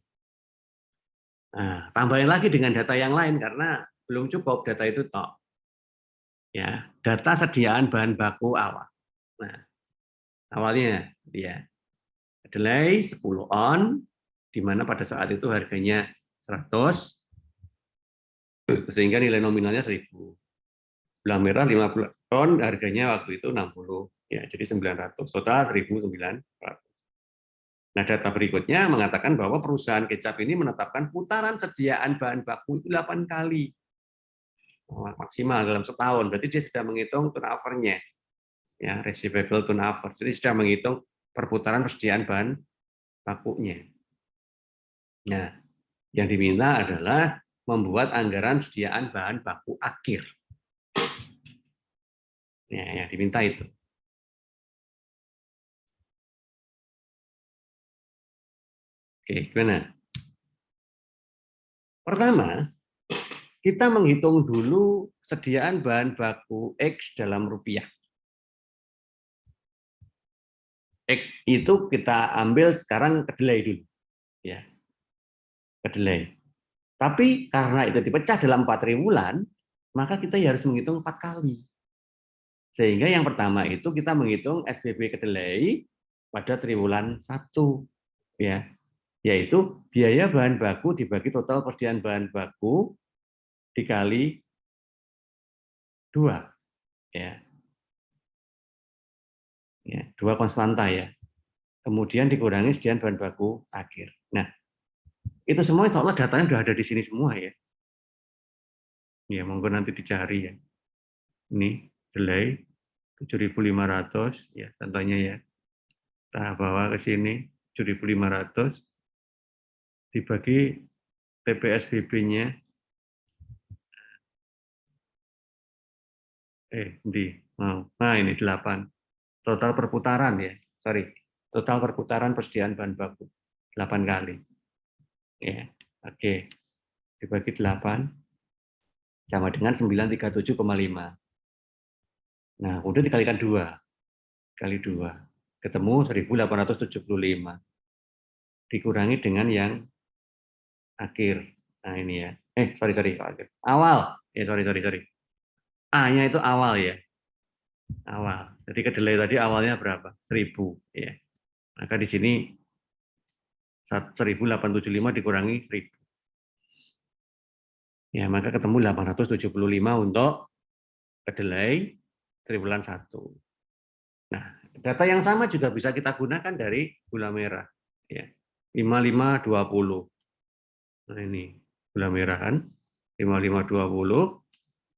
Nah, tambahin lagi dengan data yang lain karena belum cukup data itu tok. Ya, data sediaan bahan baku awal. Nah, awalnya ya kedelai 10 on, di mana pada saat itu harganya 100, sehingga nilai nominalnya 1000. Gula merah 50 ton, harganya waktu itu 60, ya jadi 900, total 1900. Nah, data berikutnya mengatakan bahwa perusahaan kecap ini menetapkan putaran sediaan bahan baku itu 8 kali. Maksimal dalam setahun, berarti dia sudah menghitung turnover-nya. Ya, receivable turnover. Jadi sudah menghitung perputaran persediaan bahan bakunya. Nah, yang diminta adalah membuat anggaran sediaan bahan baku akhir. Ya, yang diminta itu. Oke, gimana? Pertama, kita menghitung dulu sediaan bahan baku X dalam rupiah. X itu kita ambil sekarang kedelai dulu. Ya, kedelai. Tapi karena itu dipecah dalam 4 triwulan, maka kita harus menghitung 4 kali. Sehingga yang pertama itu kita menghitung SBB kedelai pada triwulan 1. Ya, yaitu biaya bahan baku dibagi total persediaan bahan baku dikali 2. Ya. Ya, 2 konstanta ya. Kemudian dikurangi sediaan bahan baku akhir. Nah, itu semua insya Allah datanya sudah ada di sini semua ya. Ya, monggo nanti dicari ya. Ini delay 7.500 ya contohnya ya. Kita bawa ke sini 7.500 dibagi PPSBB-nya nah ini 8. Total perputaran ya. Sorry. Total perputaran persediaan bahan baku 8 kali. Ya. Oke. Dibagi 8 sama dengan 937,5. Nah, kemudian dikalikan 2. Kali 2. Ketemu 1.875. Dikurangi dengan yang akhir. Nah, ini ya. Sorry. Awal. Sorry. A-nya itu awal ya. Awal. Jadi kedelai tadi awalnya berapa? 1.000. Ya. Maka di sini 1.875 dikurangi 1.000. Ya, maka ketemu 875 untuk kedelai triwulan 1. Nah, data yang sama juga bisa kita gunakan dari gula merah. Ya. 5520. Nah, ini gula merah kan. 5520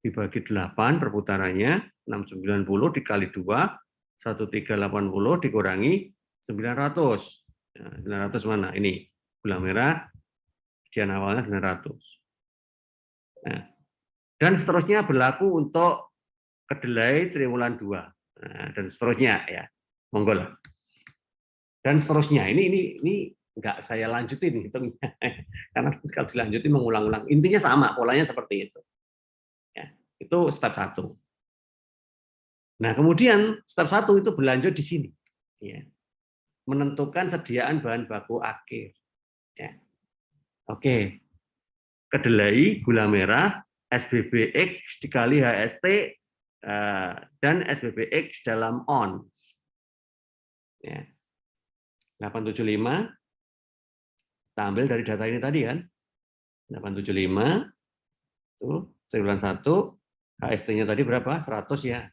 dibagi 8 perputarannya 690 dikali 2 1380 dikurangi 900. Nah, 900 mana? Ini gula merah ujian awalnya 900. Nah, dan seterusnya berlaku untuk kedelai triwulan 2. Nah, dan seterusnya ya. Monggo lah. Dan seterusnya. Ini nggak saya lanjutin hitungnya. Karena kalau dilanjutin mengulang-ulang. Intinya sama, polanya seperti itu. Ya, itu step 1. Nah, kemudian step 1 itu berlanjut di sini. Ya. Menentukan sediaan bahan baku akhir. Ya. Oke. Kedelai, gula merah, SBBX dikali HST, dan SBBX dalam ons. Ya. 875, kita ambil dari data ini tadi kan. 875, itu triwulan 1, HST-nya tadi berapa? 100 ya.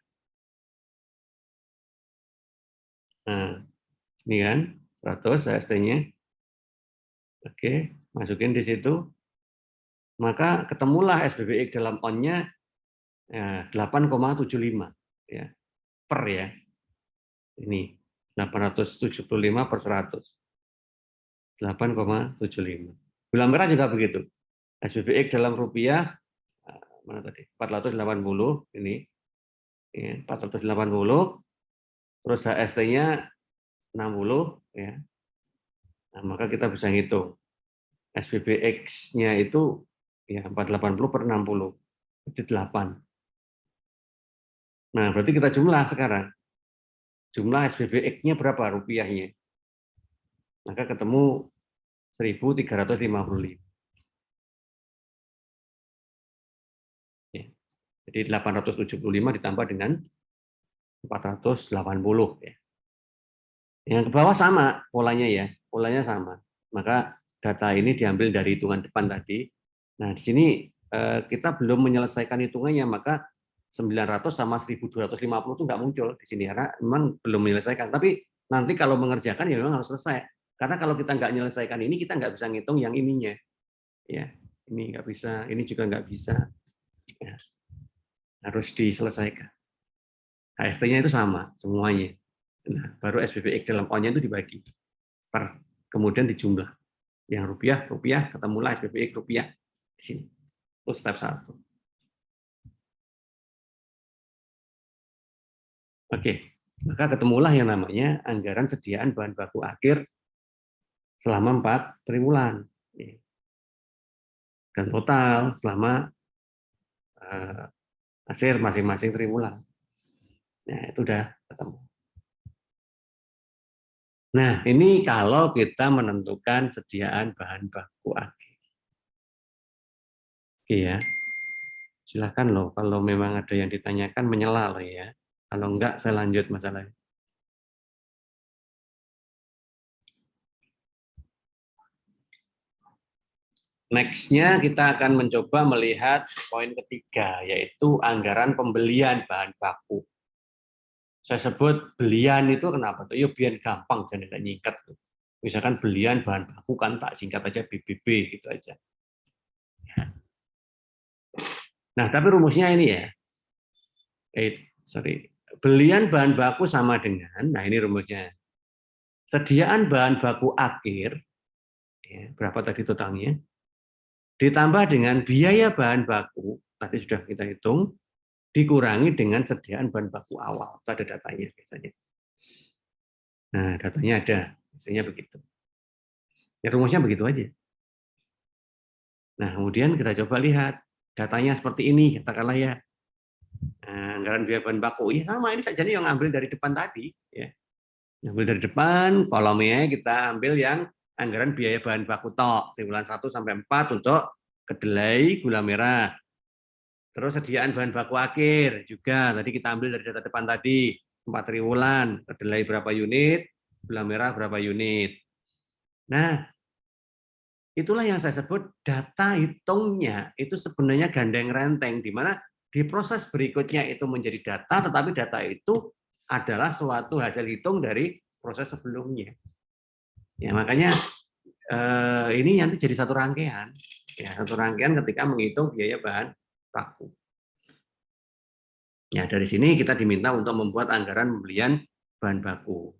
Nah, ini kan 100 HST-nya. Oke, masukin di situ. Maka ketemulah SBBX dalam on-nya 8,75 ya, per ya. Ini 875 per 100. 8,75. Gula merah juga begitu. SBBX dalam rupiah mana tadi? 480 ini. Ya, 480 terus HST-nya 60 ya. Nah, maka kita bisa hitung SBBX-nya itu ya 480 per 60 itu 8. Nah, berarti kita jumlah sekarang. Jumlah SBBX-nya berapa rupiahnya? Maka ketemu 1.355. Ya. Jadi 875 ditambah dengan 480 ya. Yang ke bawah sama polanya ya, polanya sama. Maka data ini diambil dari hitungan depan tadi. Nah, di sini kita belum menyelesaikan hitungannya, maka 900 sama 1.250 itu nggak muncul di sini karena memang belum menyelesaikan. Tapi nanti kalau mengerjakan ya memang harus selesai. Karena kalau kita nggak menyelesaikan ini, kita nggak bisa ngitung yang ininya. Ya, ini nggak bisa, ini juga nggak bisa. Ya, harus diselesaikan. HST-nya itu sama semuanya. Nah, baru SBBX dalam on-nya itu dibagi per, kemudian dijumlah. Yang rupiah, ketemulah SBBX rupiah di sini. Itu step 1. Oke, maka ketemulah yang namanya anggaran sediaan bahan baku akhir selama 4 triwulan. Dan total selama hasil masing-masing triwulan. Nah, itu udah ketemu. Nah, ini kalau kita menentukan sediaan bahan baku akhir. Oke ya. Silakan loh, kalau memang ada yang ditanyakan menyela loh ya. Kalau enggak, saya lanjut masalahnya. Next-nya kita akan mencoba melihat poin ketiga, yaitu anggaran pembelian bahan baku. Saya sebut belian itu kenapa? Ya biar gampang, jangan nggak nyingkat. Misalkan belian bahan baku kan tak singkat aja BBB gitu aja. Nah, tapi rumusnya ini ya. Belian bahan baku sama dengan, nah ini rumusnya. Sediaan bahan baku akhir, ya, berapa tadi totalnya? Ditambah dengan biaya bahan baku, tadi sudah kita hitung, dikurangi dengan sediaan bahan baku awal. Itu ada datanya biasanya. Nah, datanya ada, biasanya begitu. Ya, rumusnya begitu aja. Nah, kemudian kita coba lihat datanya seperti ini, katakanlah ya. Nah, anggaran biaya bahan baku, ya sama ini saja yang ngambil dari depan tadi, ya. Ngambil dari depan, kolomnya kita ambil yang anggaran biaya bahan baku tok, triwulan 1 sampai 4 untuk kedelai, gula merah. Terus sediaan bahan baku akhir juga, tadi kita ambil dari data depan tadi, 4 triwulan, kedelai berapa unit, gula merah berapa unit. Nah, itulah yang saya sebut data hitungnya itu sebenarnya gandeng renteng, di mana di proses berikutnya itu menjadi data, tetapi data itu adalah suatu hasil hitung dari proses sebelumnya. Ya, makanya ini nanti jadi satu rangkaian, ya, satu rangkaian ketika menghitung biaya bahan baku. Ya, dari sini kita diminta untuk membuat anggaran pembelian bahan baku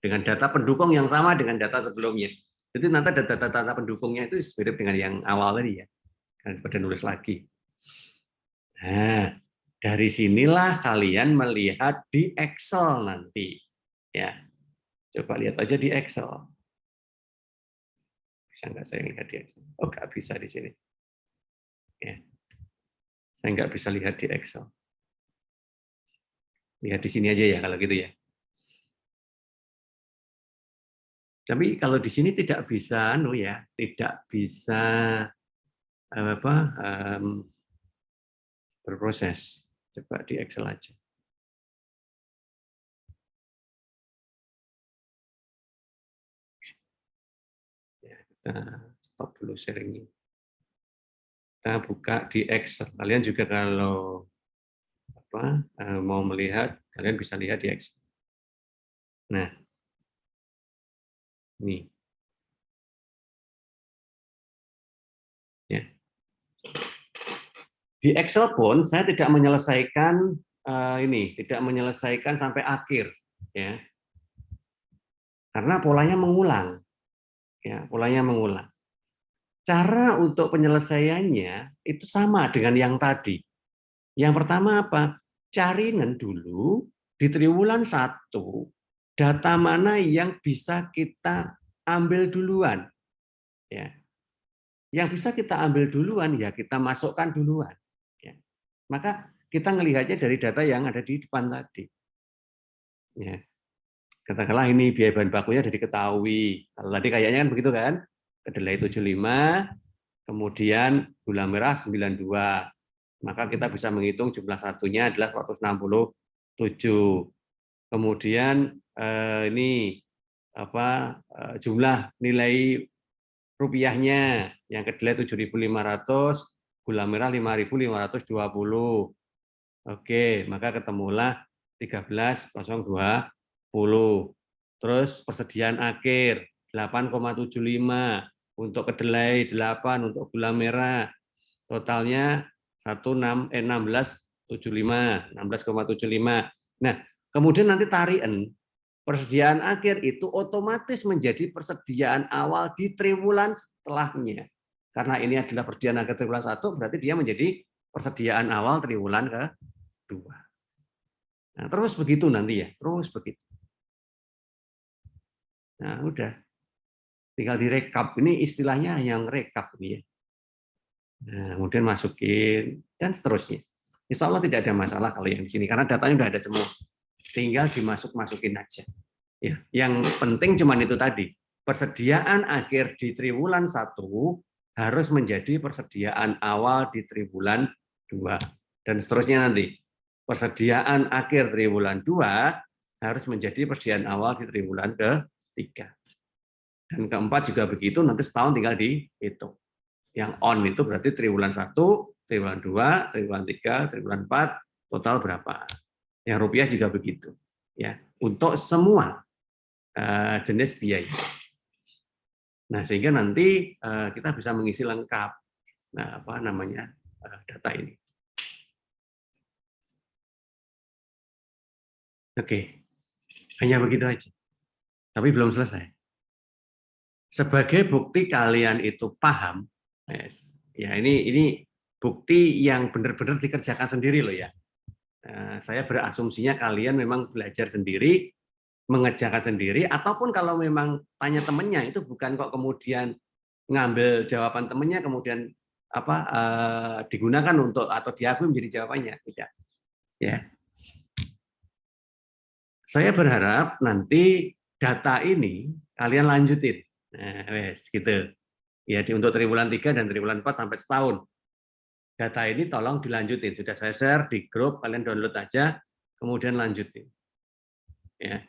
dengan data pendukung yang sama dengan data sebelumnya. Jadi nanti data-data pendukungnya itu mirip dengan yang awal tadi ya, daripada nulis lagi. Nah, dari sinilah kalian melihat di Excel nanti. Ya, coba lihat aja di Excel. Bisa nggak saya lihat di Excel? Oh, nggak bisa di sini. Ya. Saya nggak bisa lihat di Excel. Lihat di sini aja ya kalau gitu ya. Tapi kalau di sini tidak bisa, tidak bisa berproses. Coba di Excel aja. Ya, kita stop dulu sharingnya. Kita buka di Excel. Kalian juga kalau mau melihat, kalian bisa lihat di Excel. Nah, ini. Ya. Di Excel pun saya tidak menyelesaikan tidak menyelesaikan sampai akhir, ya, karena polanya mengulang, ya, polanya mengulang. Cara untuk penyelesaiannya itu sama dengan yang tadi. Yang pertama apa? Cariin dulu di triwulan 1 data mana yang bisa kita ambil duluan, ya. Yang bisa kita ambil duluan ya kita masukkan duluan. Ya. Maka kita melihatnya dari data yang ada di depan tadi. Ya. Katakanlah ini biaya bahan bakunya sudah diketahui. Kalau tadi kayaknya kan begitu kan? Kedelai 75, kemudian gula merah 92. Maka kita bisa menghitung jumlah satunya adalah 167. Kemudian ini jumlah nilai rupiahnya, yang kedelai 7.500, gula merah 5.520. Oke, maka ketemulah 13.020. Terus persediaan akhir 8,75 untuk kedelai, 8 untuk gula merah. Totalnya 16,75. Nah, kemudian nanti tarian persediaan akhir itu otomatis menjadi persediaan awal di triwulan setelahnya. Karena ini adalah persediaan akhir triwulan 1, berarti dia menjadi persediaan awal triwulan kedua. Nah, terus begitu nanti ya, terus begitu. Nah, udah. Tinggal direkap. Ini istilahnya yang rekap ini ya. Nah, kemudian masukin dan seterusnya. Insya Allah tidak ada masalah kalau yang di sini karena datanya udah ada semua. Tinggal dimasuk-masukin aja. Ya, yang penting cuman itu tadi. Persediaan akhir di triwulan 1 harus menjadi persediaan awal di triwulan 2 dan seterusnya nanti. Persediaan akhir triwulan 2 harus menjadi persediaan awal di triwulan ke-3. Dan keempat juga begitu, nanti setahun tinggal dihitung. Yang on itu berarti triwulan 1, triwulan 2, triwulan 3, triwulan 4, total berapa. Yang rupiah juga begitu. Ya, untuk semua jenis biaya. Nah, sehingga nanti kita bisa mengisi lengkap data ini. Oke. Hanya begitu aja. Tapi belum selesai. Sebagai bukti kalian itu paham, ya ini bukti yang benar-benar dikerjakan sendiri loh ya. Saya berasumsinya kalian memang belajar sendiri, mengerjakan sendiri, ataupun kalau memang tanya temennya itu bukan kok kemudian ngambil jawaban temennya kemudian digunakan untuk atau diakui menjadi jawabannya, tidak. Ya. Saya berharap nanti data ini kalian lanjutin. Nah, wes gitu. Ya, untuk triwulan 3 dan triwulan 4 sampai setahun. Data ini tolong dilanjutin. Sudah saya share di grup, kalian download aja, kemudian lanjutin. Ya.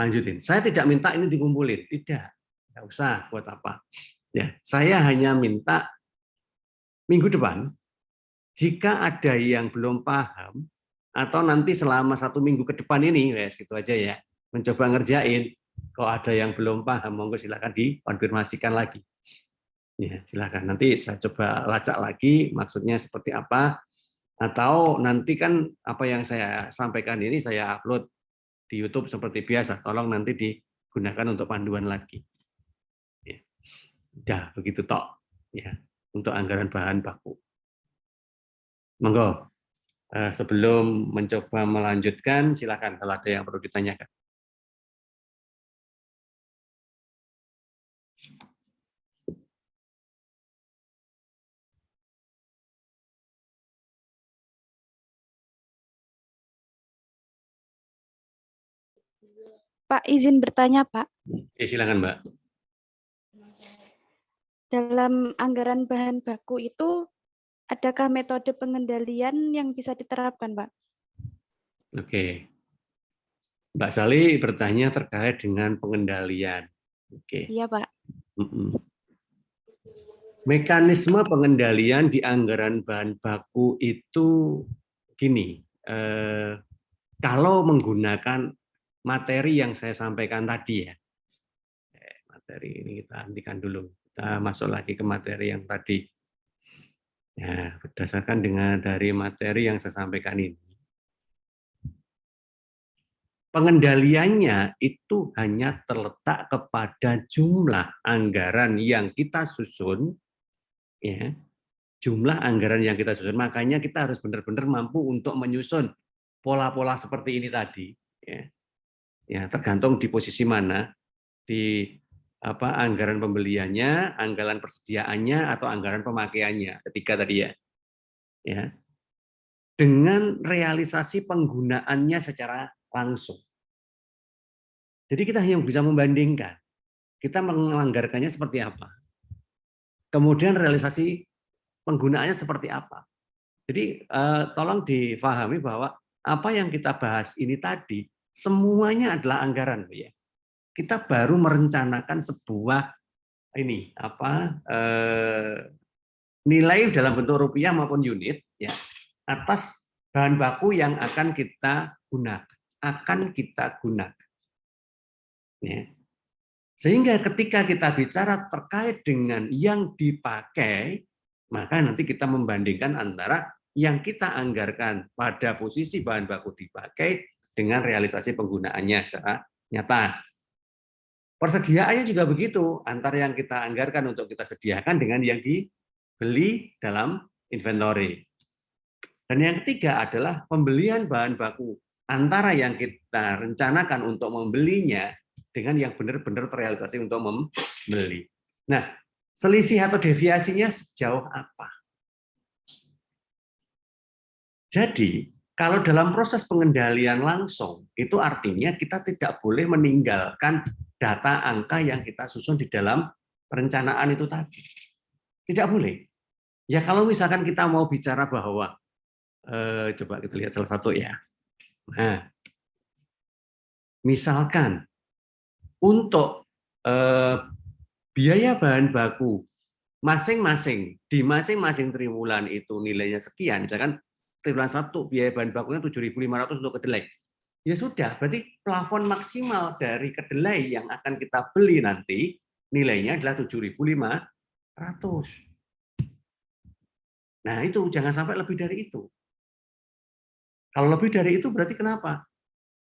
Lanjutin. Saya tidak minta ini dikumpulin, tidak. Nggak usah buat apa. Ya, saya hanya minta minggu depan, jika ada yang belum paham, atau nanti selama 1 minggu ke depan ini, wes gitu aja ya, mencoba ngerjain. Kalau ada yang belum paham, monggo silakan dikonfirmasikan lagi. Ya, silakan. Nanti saya coba lacak lagi maksudnya seperti apa. Atau nanti kan apa yang saya sampaikan ini saya upload di YouTube seperti biasa. Tolong nanti digunakan untuk panduan lagi. Ya. Udah begitu tok. Ya, untuk anggaran bahan baku. Monggo. Sebelum mencoba melanjutkan, silakan kalau ada yang perlu ditanyakan. Pak, izin bertanya, Pak. Silakan, Mbak. Dalam anggaran bahan baku itu, adakah metode pengendalian yang bisa diterapkan, Pak? Oke. Mbak Sali bertanya terkait dengan pengendalian. Oke. Iya, Pak. Mekanisme pengendalian di anggaran bahan baku itu gini, kalau menggunakan materi yang saya sampaikan tadi ya, materi ini kita hentikan dulu, kita masuk lagi ke materi yang tadi. Ya, berdasarkan dari materi yang saya sampaikan ini, pengendaliannya itu hanya terletak kepada jumlah anggaran yang kita susun, ya, jumlah anggaran yang kita susun. Makanya kita harus benar-benar mampu untuk menyusun pola-pola seperti ini tadi. Ya, tergantung di posisi mana, di anggaran pembeliannya, anggaran persediaannya, atau anggaran pemakaiannya. Ketiga tadi ya. Dengan realisasi penggunaannya secara langsung. Jadi kita hanya bisa membandingkan. Kita menganggarkannya seperti apa. Kemudian realisasi penggunaannya seperti apa. Jadi tolong difahami bahwa apa yang kita bahas ini tadi semuanya adalah anggaran, ya. Kita baru merencanakan sebuah nilai dalam bentuk rupiah maupun unit, ya, atas bahan baku yang akan kita gunakan, ya. Sehingga ketika kita bicara terkait dengan yang dipakai, maka nanti kita membandingkan antara yang kita anggarkan pada posisi bahan baku dipakai dengan realisasi penggunaannya secara nyata. Persediaannya juga begitu, antara yang kita anggarkan untuk kita sediakan dengan yang dibeli dalam inventory. Dan yang ketiga adalah pembelian bahan baku antara yang kita rencanakan untuk membelinya dengan yang benar-benar terrealisasi untuk membeli. Nah, selisih atau deviasinya sejauh apa? Jadi, kalau dalam proses pengendalian langsung, itu artinya kita tidak boleh meninggalkan data angka yang kita susun di dalam perencanaan itu tadi. Tidak boleh. Ya kalau misalkan kita mau bicara bahwa, coba kita lihat salah satu ya. Nah, misalkan untuk biaya bahan baku masing-masing, di masing-masing triwulan itu nilainya sekian, misalkan triwulan 1 biaya bahan bakunya 7.500 untuk kedelai. Ya sudah, berarti plafon maksimal dari kedelai yang akan kita beli nanti nilainya adalah 7.500. Nah, itu jangan sampai lebih dari itu. Kalau lebih dari itu berarti kenapa?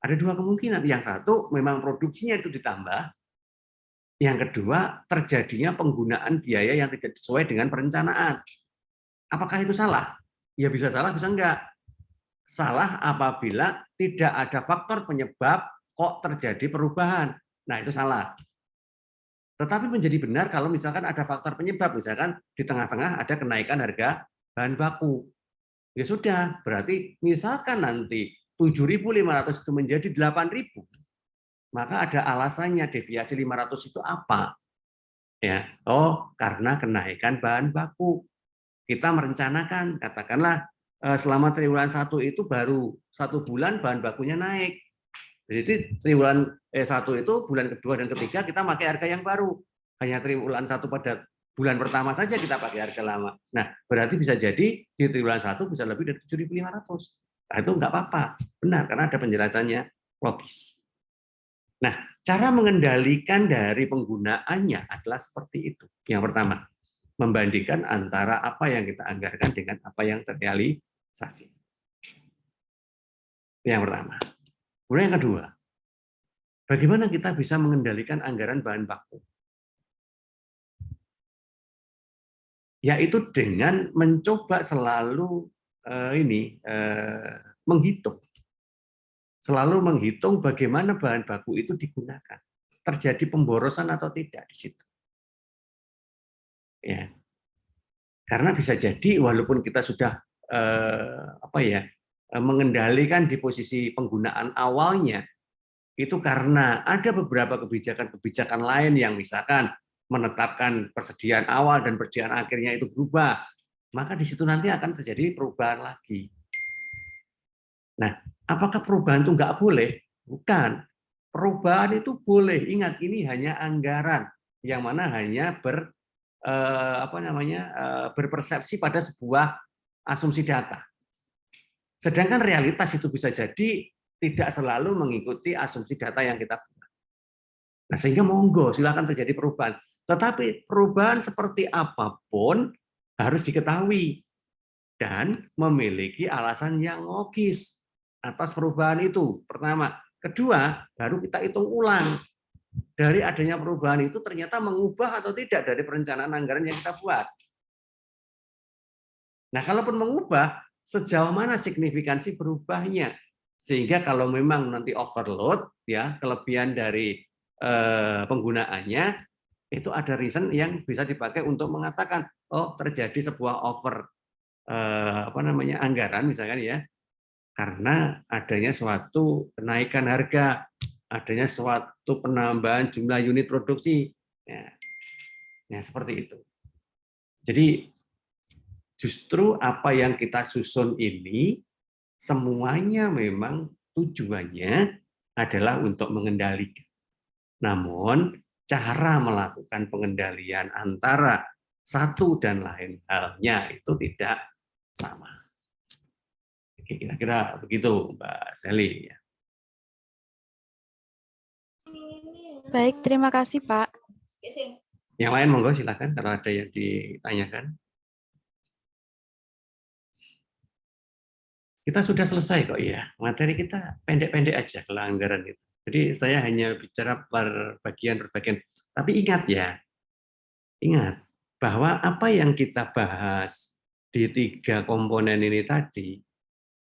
Ada dua kemungkinan. Yang satu, memang produksinya itu ditambah. Yang kedua, terjadinya penggunaan biaya yang tidak sesuai dengan perencanaan. Apakah itu salah? Ya bisa salah, bisa enggak. Salah apabila tidak ada faktor penyebab kok terjadi perubahan. Nah, itu salah. Tetapi menjadi benar kalau misalkan ada faktor penyebab, misalkan di tengah-tengah ada kenaikan harga bahan baku. Ya sudah, berarti misalkan nanti 7.500 itu menjadi 8.000, maka ada alasannya deviasi 500 itu apa? Ya, karena kenaikan bahan baku. Kita merencanakan, katakanlah selama triwulan 1 itu baru 1 bulan bahan bakunya naik. Jadi triwulan 1 itu bulan kedua dan ketiga kita pakai harga yang baru. Hanya triwulan 1 pada bulan pertama saja kita pakai harga lama. Nah, berarti bisa jadi di triwulan 1 bisa lebih dari 7.500. Nah, itu nggak apa-apa. Benar, karena ada penjelasannya logis. Nah, cara mengendalikan dari penggunaannya adalah seperti itu. Yang pertama, membandingkan antara apa yang kita anggarkan dengan apa yang terrealisasi. Yang pertama. Kemudian yang kedua, bagaimana kita bisa mengendalikan anggaran bahan baku? Yaitu dengan mencoba selalu menghitung. Selalu menghitung bagaimana bahan baku itu digunakan. Terjadi pemborosan atau tidak di situ. Ya. Karena bisa jadi walaupun kita sudah mengendalikan di posisi penggunaan awalnya, itu karena ada beberapa kebijakan-kebijakan lain yang misalkan menetapkan persediaan awal dan persediaan akhirnya itu berubah, maka di situ nanti akan terjadi perubahan lagi. Nah, apakah perubahan itu nggak boleh? Bukan. Perubahan itu boleh. Ingat, ini hanya anggaran yang mana hanya berpersepsi pada sebuah asumsi data. Sedangkan realitas itu bisa jadi tidak selalu mengikuti asumsi data yang kita buat. Nah, sehingga monggo silakan terjadi perubahan. Tetapi perubahan seperti apapun harus diketahui dan memiliki alasan yang logis atas perubahan itu. Pertama, kedua, baru kita hitung ulang. Dari adanya perubahan itu ternyata mengubah atau tidak dari perencanaan anggaran yang kita buat. Nah, kalaupun mengubah, sejauh mana signifikansi berubahnya? Sehingga kalau memang nanti overload, ya kelebihan dari penggunaannya, itu ada reason yang bisa dipakai untuk mengatakan, terjadi sebuah anggaran misalkan ya, karena adanya suatu kenaikan harga, adanya suatu penambahan jumlah unit produksi. Ya, seperti itu. Jadi justru apa yang kita susun ini semuanya memang tujuannya adalah untuk mengendalikan. Namun cara melakukan pengendalian antara satu dan lain halnya itu tidak sama. Kira-kira begitu, Mbak Sally. Baik, terima kasih, Pak. Yang lain monggo silakan kalau ada yang ditanyakan. Kita sudah selesai kok ya. Materi kita pendek-pendek aja kalau anggaran itu. Jadi saya hanya bicara per bagian. Tapi ingat ya, ingat bahwa apa yang kita bahas di 3 komponen ini tadi,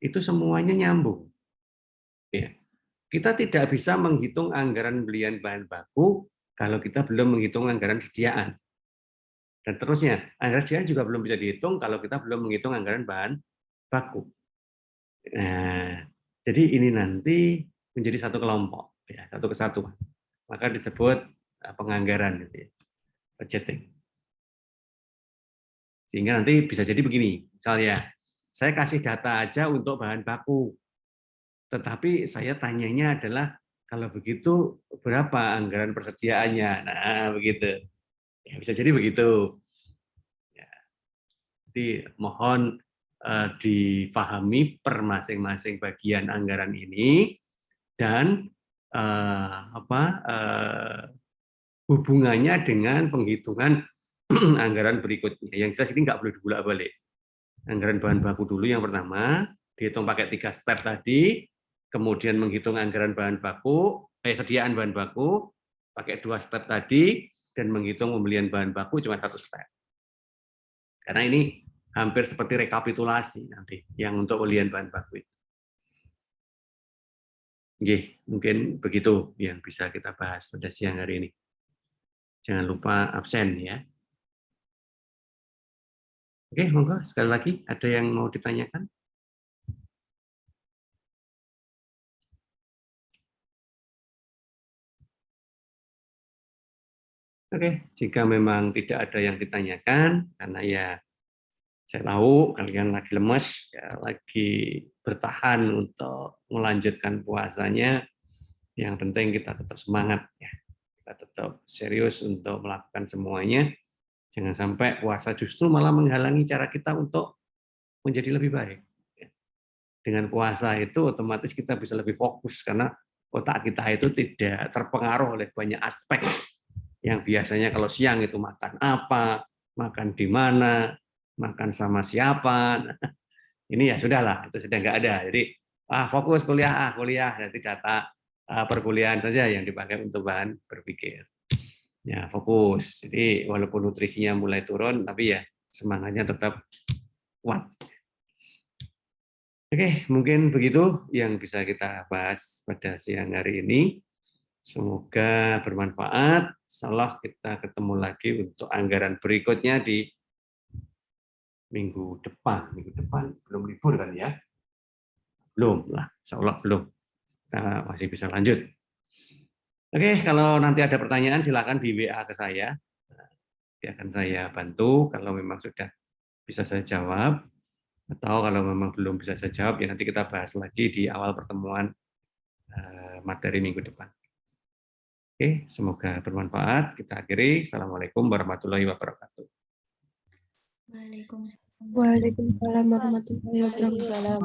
itu semuanya nyambung. Ya. Kita tidak bisa menghitung anggaran belian bahan baku kalau kita belum menghitung anggaran sediaan. Dan terusnya, anggaran sediaan juga belum bisa dihitung kalau kita belum menghitung anggaran bahan baku. Nah, jadi ini nanti menjadi satu kelompok, ya, satu kesatuan. Maka disebut penganggaran, gitu ya, budgeting. Sehingga nanti bisa jadi begini, misalnya saya kasih data aja untuk bahan baku, tetapi saya tanyanya adalah kalau begitu berapa anggaran persediaannya. Nah, begitu. Ya, bisa jadi begitu. Ya. Jadi mohon difahami per masing-masing bagian anggaran ini dan hubungannya dengan penghitungan anggaran berikutnya. Yang jelas ini nggak boleh dibolak-balik. Anggaran bahan baku dulu yang pertama, dihitung pakai 3 step tadi, kemudian menghitung anggaran bahan baku, sediaan bahan baku, pakai 2 step tadi, dan menghitung pembelian bahan baku cuma 1 step. Karena ini hampir seperti rekapitulasi nanti, yang untuk pembelian bahan baku itu. Oke, mungkin begitu yang bisa kita bahas pada siang hari ini. Jangan lupa absen ya. Oke, monggo sekali lagi ada yang mau ditanyakan? Oke, jika memang tidak ada yang ditanyakan, karena ya saya tahu kalian lagi lemes, ya, lagi bertahan untuk melanjutkan puasanya, yang penting kita tetap semangat, ya. Kita tetap serius untuk melakukan semuanya. Jangan sampai puasa justru malah menghalangi cara kita untuk menjadi lebih baik. Dengan puasa itu otomatis kita bisa lebih fokus, karena otak kita itu tidak terpengaruh oleh banyak aspek yang biasanya kalau siang itu makan apa, makan di mana, makan sama siapa. Nah, ini ya sudahlah, itu sudah nggak ada. Jadi fokus kuliah, nanti data perkuliahan saja yang dipakai untuk bahan berpikir. Ya, fokus. Jadi walaupun nutrisinya mulai turun, tapi ya semangatnya tetap kuat. Oke, mungkin begitu yang bisa kita bahas pada siang hari ini. Semoga bermanfaat. Insyaallah kita ketemu lagi untuk anggaran berikutnya di minggu depan. Minggu depan belum libur kan ya? Belum lah, insyaallah belum. Kita masih bisa lanjut. Oke, kalau nanti ada pertanyaan silakan di WA ke saya. Nanti akan saya bantu kalau memang sudah bisa saya jawab. Atau kalau memang belum bisa saya jawab, ya nanti kita bahas lagi di awal pertemuan materi minggu depan. Oke, semoga bermanfaat. Kita akhiri. Assalamualaikum warahmatullahi wabarakatuh. Waalaikumsalam. Waalaikumsalam warahmatullahi wabarakatuh.